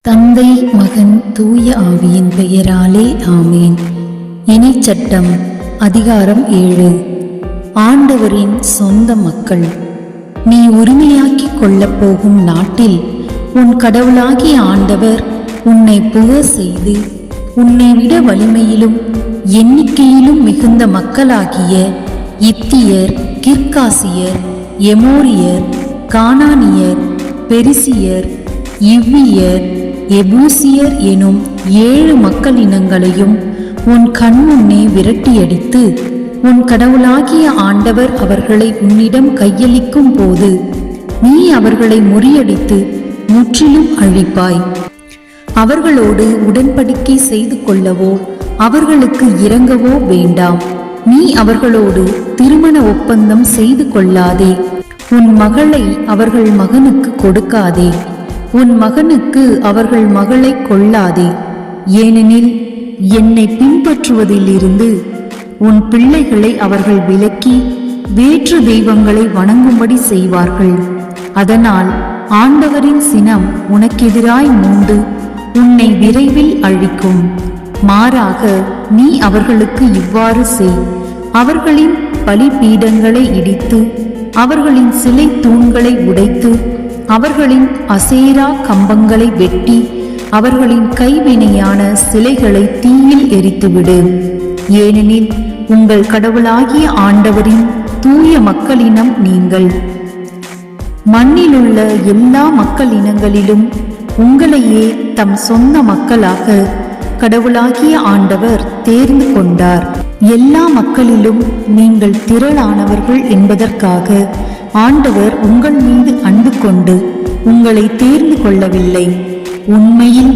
தந்தை மகன் தூய ஆவியின் பெயராலே ஆமேன். இணைச்சட்டம் அதிகாரம் 7. ஆண்டவரின் சொந்த மக்கள். நீ உரிமையாக்கிக் கொள்ளப் போகும் நாட்டில் உன் கடவுளாகிய ஆண்டவர் உன்னை புக செய்து உன்னை விட வலிமையிலும் எண்ணிக்கையிலும் மிகுந்த மக்களாகிய இத்தியர், கிர்காசியர், எமோரியர், கானானியர், பெரிசியர், இவ்வியர், எபூசியர் எனும் 7 மக்கள் இனங்களையும் உன் கண்முன்னே விரட்டியடித்து உன் கடவுளாகிய ஆண்டவர் அவர்களை உன்னிடம் கையளிக்கும் போது நீ அவர்களை முறியடித்து முற்றிலும் அழிப்பாய். அவர்களோடு உடன்படிக்கை செய்து கொள்ளவோ அவர்களுக்கு இரங்கவோ வேண்டாம். நீ அவர்களோடு திருமண ஒப்பந்தம் செய்து கொள்ளாதே. உன் மகளை அவர்கள் மகனுக்கு கொடுக்காதே. உன் மகனுக்கு அவர்கள் மகளை கொள்ளாதே. ஏனெனில் என்னை பின்பற்றுவதிலிருந்து உன் பிள்ளைகளை அவர்கள் விலக்கி வேற்று தெய்வங்களை வணங்கும்படி செய்வார்கள். அதனால் ஆண்டவரின் சினம் உனக்கெதிராய் மூண்டு உன்னை விரைவில் அழிக்கும். மாறாக நீ அவர்களுக்கு இவ்வாறு செய். அவர்களின் பலிபீடங்களை இடித்து அவர்களின் சிலை தூண்களை உடைத்து அவர்களின் அசேரா கம்பங்களை வெட்டி அவர்களின் கைவினையான சிலைகளை தீயில் எரித்துவிடு. ஏனெனில் உங்கள் கடவுளாகிய ஆண்டவரின் தூய மக்களினம் நீங்கள். மண்ணிலுள்ள எல்லா மக்கள் இனங்களிலும் உங்களையே தம் சொந்த மக்களாக கடவுளாகிய ஆண்டவர் தேர்ந்து கொண்டார். எல்லா மக்களிலும் நீங்கள் திரளானவர்கள் என்பதற்காக ஆண்டவர் உங்கள் மீது அன்பு கொண்டு உங்களை தேர்ந்து கொள்ளவில்லை. உண்மையில்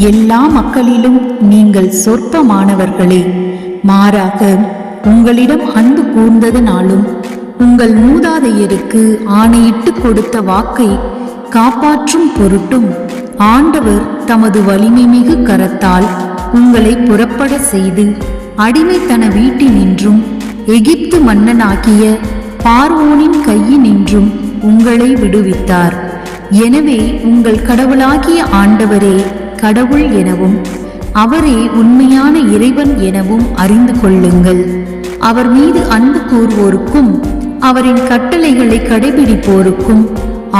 எல்லா மக்களிலும் நீங்கள் சொற்பமானவர்களே. மாறாக உங்களிடம் அன்பு கூர்ந்ததனாலும் உங்கள் மூதாதையருக்கு ஆணையிட்டு கொடுத்த வாக்கை காப்பாற்றும் பொருட்டும் ஆண்டவர் தமது வலிமை மிகு கரத்தால் உங்களை புறப்பட செய்து அடிமைத்தன வீட்டினின்றும் எகிப்து மன்னனாகிய பார்வோனின் கையினின்றும் உங்களை விடுவித்தார். எனவே உங்கள் கடவுளாகிய ஆண்டவரே கடவுள் எனவும் அவரே உண்மையான இறைவன் எனவும் அறிந்து கொள்ளுங்கள். அவர் மீது அன்பு கூறுவோருக்கும் அவரின் கட்டளைகளை கடைபிடிப்போருக்கும்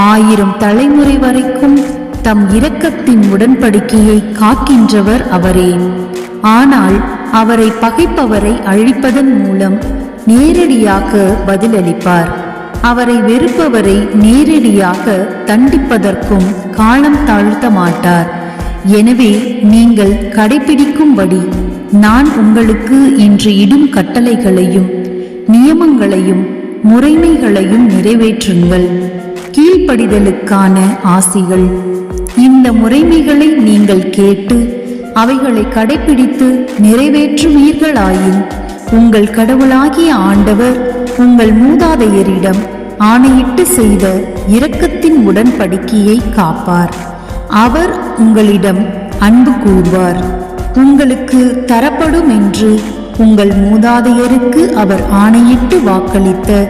1000 தலைமுறை வரைக்கும் தம் இரக்கத்தின் உடன்படிக்கையை காக்கின்றவர் அவரே. ஆனால் அவரை பகைப்பவரை அழிப்பதன் மூலம் நேரடியாக பதிலளிப்பார். அவரை வெறுப்பவரை நேரடியாக தண்டிப்பதற்கும் காலம் தாழ்த்த மாட்டார். எனவே நீங்கள் கடைபிடிக்கும்படி நான் உங்களுக்கு இன்று இடும் கட்டளைகளையும் நியமங்களையும் முறைமைகளையும் நிறைவேற்றுங்கள். கீழ்ப்படிதலுக்கான ஆசிகள். இந்த முறைமைகளை நீங்கள் கேட்டு அவைகளை கடைபிடித்து நிறைவேற்றுவீர்களாயின் உங்கள் கடவுளாகிய ஆண்டவர் உங்கள் மூதாதையரிடம் ஆணையிட்டு செய்த இரக்கத்தின் உடன்படிக்கையை காப்பார். அவர் உங்களிடம் அன்பு கூர்வார். உங்களுக்கு தரப்படும் என்று உங்கள் மூதாதையருக்கு அவர் ஆணையிட்டு வாக்களித்த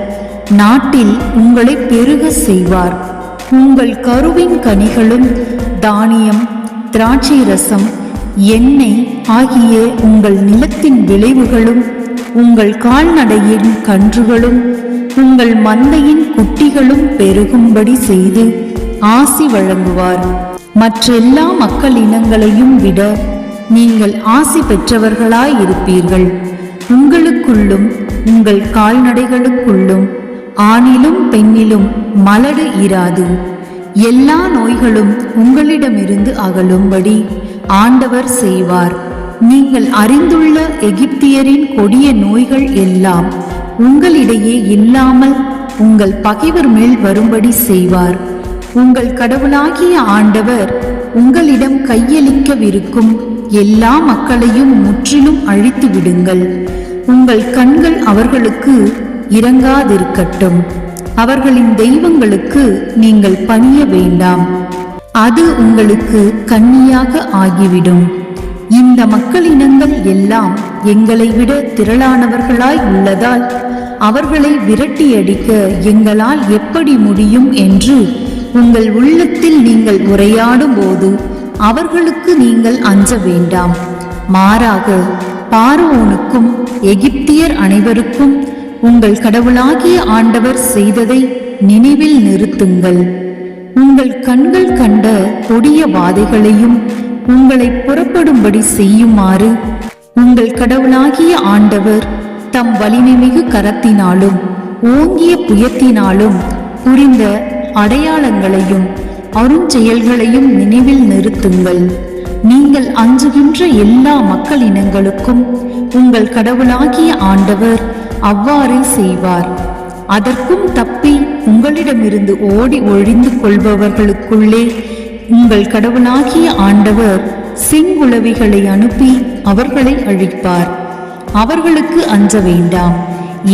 நாட்டில் உங்களை பெருக செய்வார். உங்கள் கருவின் கனிகளும் தானியம், திராட்சை ரசம், எண்ணெய் ஆகிய உங்கள் நிலத்தின் விளைவுகளும் உங்கள் கால்நடையின் கன்றுகளும் உங்கள் மந்தையின் குட்டிகளும் பெருகும்படி செய்து ஆசி வழங்குவார். மற்றெல்லா மக்கள் இனங்களையும் விட நீங்கள் ஆசி பெற்றவர்களாயிருப்பீர்கள். உங்களுக்குள்ளும் உங்கள் கால்நடைகளுக்குள்ளும் ஆணிலும் பெண்ணிலும் மலடு இராது. எல்லா நோய்களும் உங்களிடமிருந்து அகலும்படி ஆண்டவர் செய்வார். நீங்கள் அறிந்துள்ள எகிப்தியரின் கொடிய நோய்கள் எல்லாம் உங்களிடையே இல்லாமல் உங்கள் பகைவர் மேல் வரும்படி செய்வார். உங்கள் கடவுளாகிய ஆண்டவர் உங்களிடம் கையளிக்கவிருக்கும் எல்லா மக்களையும் முற்றிலும் அழித்து விடுங்கள். உங்கள் கண்கள் அவர்களுக்கு இரங்காதிருக்கட்டும். அவர்களின் தெய்வங்களுக்கு நீங்கள் பணிய வேண்டாம். அது உங்களுக்கு கண்ணியாக ஆகிவிடும். இந்த மக்களினங்கள் எல்லாம் எங்களை விட திரளானவர்களாய் உள்ளதால் அவர்களை விரட்டியடிக்க எங்களால் எப்படி முடியும் என்று உங்கள் உள்ளத்தில் நீங்கள் உரையாடும் போது அவர்களுக்கு நீங்கள் அஞ்ச வேண்டாம். மாறாக பார்வோனுக்கும் எகிப்தியர் அனைவருக்கும் உங்கள் கடவுளாகிய ஆண்டவர் செய்ததை நினைவில் நிறுத்துங்கள். உங்கள் கண்கள் கண்ட கொடிய வாதைகளையும் உங்களை புறப்படும்படி செய்யுமாறு உங்கள் கடவுளாகிய ஆண்டவர் தம் வலிமைமிகு கரத்தினாலும் ஓங்கிய புயத்தினாலும் புரிந்த அடையாளங்களையும் அருஞ்செயல்களையும் நினைவில் நிறுத்துங்கள். நீங்கள் அஞ்சுகின்ற எல்லா மக்களினங்களுக்கும் உங்கள் கடவுளாகிய ஆண்டவர் அவ்வாறே செய்வார். அதற்கும் தப்பி உங்களிடமிருந்து ஓடி ஒழிந்து கொள்பவர்களுக்குள்ளே உங்கள் கடவுளாகிய ஆண்டவர் செங்குளவிகளை அனுப்பி அவர்களை அழிப்பார். அவர்களுக்கு அஞ்ச வேண்டாம்,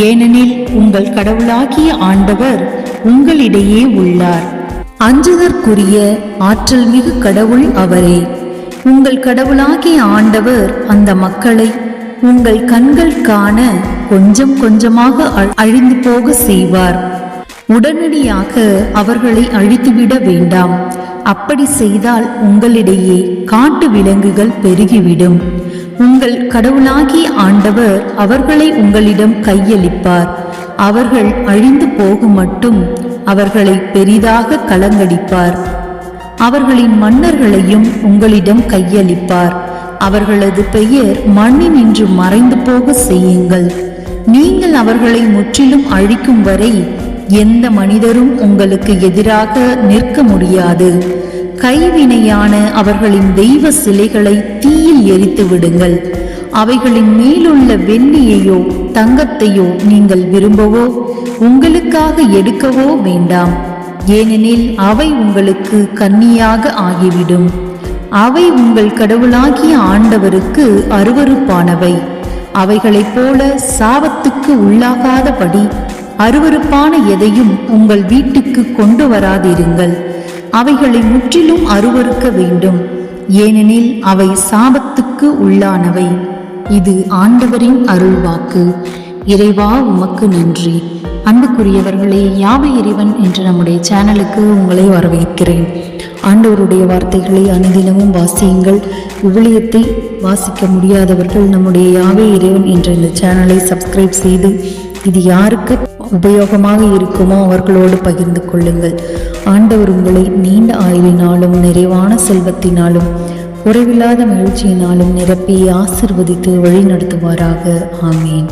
ஏனெனில் உங்கள் கடவுளாகிய ஆண்டவர் உங்களிடையே உள்ளார். அஞ்சுதற்குரிய ஆற்றல் மிகு கடவுள் அவரே. உங்கள் கடவுளாகிய ஆண்டவர் அந்த மக்களை உங்கள் கண்கள் காண கொஞ்சம் கொஞ்சமாக அழிந்து போக செய்வார். உடனடியாக அவர்களை அழித்துவிட வேண்டாம். அப்படி செய்தால் உங்களிடையே காட்டு விலங்குகள் பெருகிவிடும். உங்கள் கடவுளாகிய ஆண்டவர் அவர்களை உங்களிடம் கையளிப்பார். அவர்கள் அழிந்து போகும் மட்டும் அவர்களை பெரிதாக கலங்கடிப்பார். அவர்களின் மன்னர்களையும் உங்களிடம் கையளிப்பார். அவர்களது பெயர் மண்ணினின்று மறைந்து போக செய்யுங்கள். நீங்கள் அவர்களை முற்றிலும் அழிக்கும் வரை எந்த மனிதரும் உங்களுக்கு எதிராக நிற்க முடியாது. கைவினையான அவர்களின் தெய்வ சிலைகளை தீயில் எரித்து விடுங்கள். அவைகளின் மேலுள்ள வெள்ளியையோ தங்கத்தையோ நீங்கள் விரும்பவோ உங்களுக்காக எடுக்கவோ வேண்டாம். ஏனெனில் அவை உங்களுக்கு கன்னியாக ஆகிவிடும். அவை உங்கள் கடவுளாகிய ஆண்டவருக்கு அருவருப்பானவை. அவைகளைப் போல சாபத்துக்கு உள்ளாகாதபடி அருவருப்பான எதையும் உங்கள் வீட்டுக்கு கொண்டு வராதிருங்கள். அவைகளை முற்றிலும் அருவருக்க வேண்டும், ஏனெனில் அவை சாபத்துக்கு உள்ளானவை. இது ஆண்டவரின் அருள்வாக்கு. இறைவா, உமக்கு நன்றி. அன்புக்குரியவர்களே, யாவை இறைவன் என்ற நம்முடைய சேனலுக்கு உங்களை வரவேற்கிறேன். ஆண்டவருடைய வார்த்தைகளை அனுதினமும் வாசியுங்கள். விவிலியத்தை வாசிக்க முடியாதவர்கள் நம்முடைய யாவை இறைவன் என்ற இந்த சேனலை சப்ஸ்கிரைப் செய்து இது யாருக்கு உபயோகமாக இருக்குமோ அவர்களோடு பகிர்ந்து கொள்ளுங்கள். ஆண்டவர் உங்களை நீண்ட ஆயுளினாலும் நிறைவான செல்வத்தினாலும் குறைவில்லாத மகிழ்ச்சியினாலும் நிரப்பி ஆசிர்வதித்து வழி நடத்துவாராக. ஆமீன்.